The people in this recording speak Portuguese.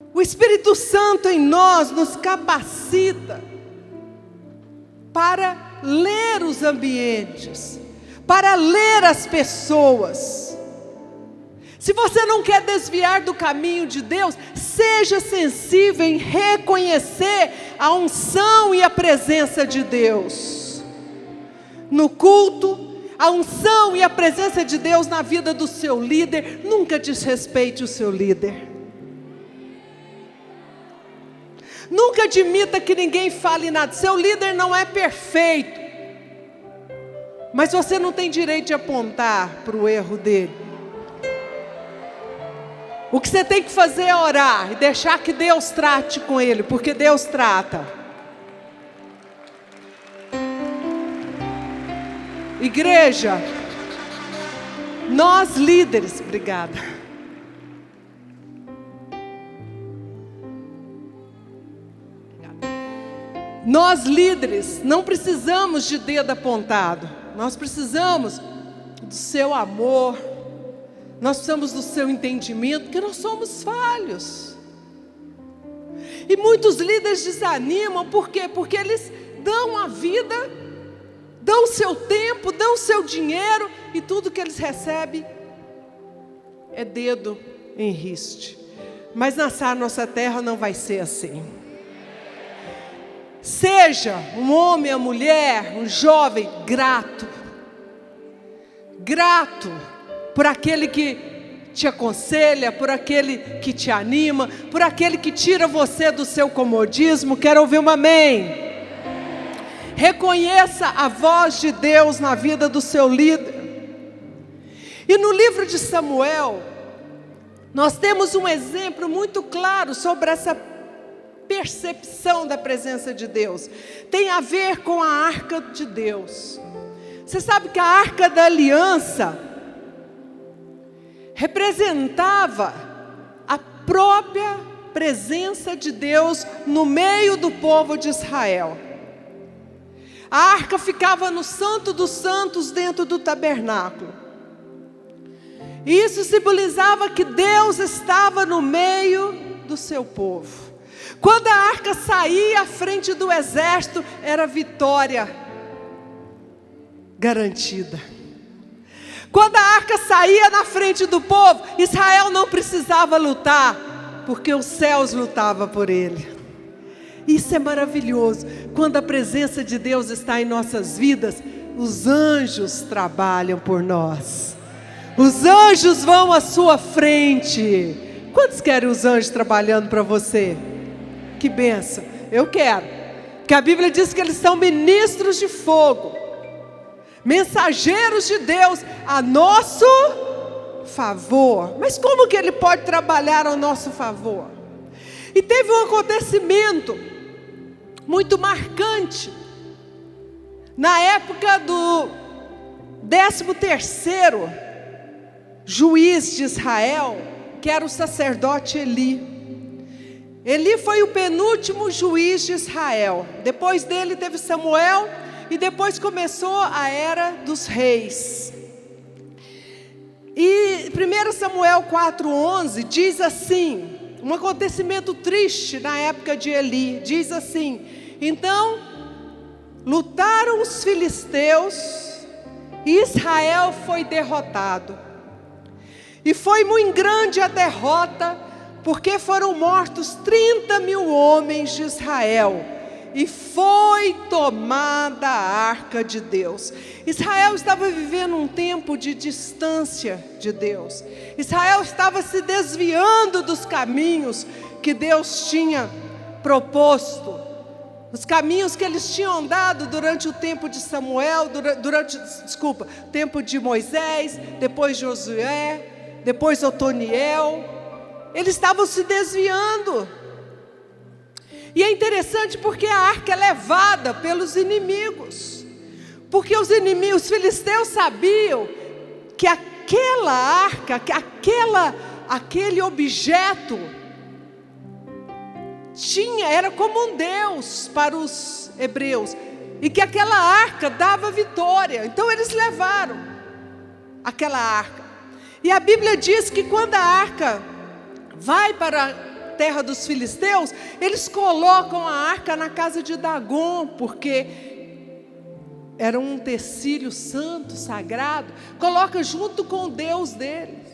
O Espírito Santo em nós nos capacita para ler os ambientes, para ler as pessoas. Se você não quer desviar do caminho de Deus, seja sensível em reconhecer a unção e a presença de Deus. No culto, a unção e a presença de Deus na vida do seu líder. Nunca desrespeite o seu líder. Nunca admita que ninguém fale nada. Seu líder não é perfeito, mas você não tem direito de apontar para o erro dele. O que você tem que fazer é orar e deixar que Deus trate com ele, porque Deus trata. Igreja, nós líderes, obrigada. Nós líderes não precisamos de dedo apontado. Nós precisamos do seu amor. Nós precisamos do seu entendimento, porque nós somos falhos. E muitos líderes desanimam, por quê? Porque eles dão a vida, dão o seu tempo, dão o seu dinheiro, e tudo que eles recebem é dedo em riste. Mas na nossa terra não vai ser assim. Seja um homem, uma mulher, um jovem grato. Grato por aquele que te aconselha, por aquele que te anima, por aquele que tira você do seu comodismo. Quero ouvir um amém. Reconheça a voz de Deus na vida do seu líder. E no livro de Samuel, nós temos um exemplo muito claro sobre essa percepção da presença de Deus. Tem a ver com a arca de Deus. Você sabe que a arca da aliança representava a própria presença de Deus no meio do povo de Israel. A arca ficava no Santo dos Santos, dentro do tabernáculo. Isso simbolizava que Deus estava no meio do seu povo. Quando a arca saía à frente do exército, era vitória garantida. Quando a arca saía na frente do povo, Israel não precisava lutar, porque os céus lutavam por ele. Isso é maravilhoso. Quando a presença de Deus está em nossas vidas, os anjos trabalham por nós. Os anjos vão à sua frente. Quantos querem os anjos trabalhando para você? Que bênção. Eu quero. Porque a Bíblia diz que eles são ministros de fogo, mensageiros de Deus a nosso favor. Mas como que ele pode trabalhar ao nosso favor? E teve um acontecimento muito marcante na época do 13º juiz de Israel, que era o sacerdote Eli. Eli foi o penúltimo juiz de Israel. Depois dele teve Samuel, e depois começou a era dos reis. E 1 Samuel 4:11 diz assim, um acontecimento triste na época de Eli, diz assim: então lutaram os filisteus e Israel foi derrotado. E foi muito grande a derrota, porque foram mortos 30.000 homens de Israel, e foi tomada a arca de Deus. Israel estava vivendo um tempo de distância de Deus. Israel estava se desviando dos caminhos que Deus tinha proposto, os caminhos que eles tinham andado durante o tempo de Samuel, tempo de Moisés, depois Josué, depois Otoniel. Eles estavam se desviando. E é interessante porque a arca é levada pelos inimigos. Porque os filisteus sabiam que aquela arca, aquele objeto era como um Deus para os hebreus. E que aquela arca dava vitória. Então eles levaram aquela arca. E a Bíblia diz que quando a arca vai para terra dos filisteus, eles colocam a arca na casa de Dagom, porque era um utensílio santo, sagrado, coloca junto com o Deus deles.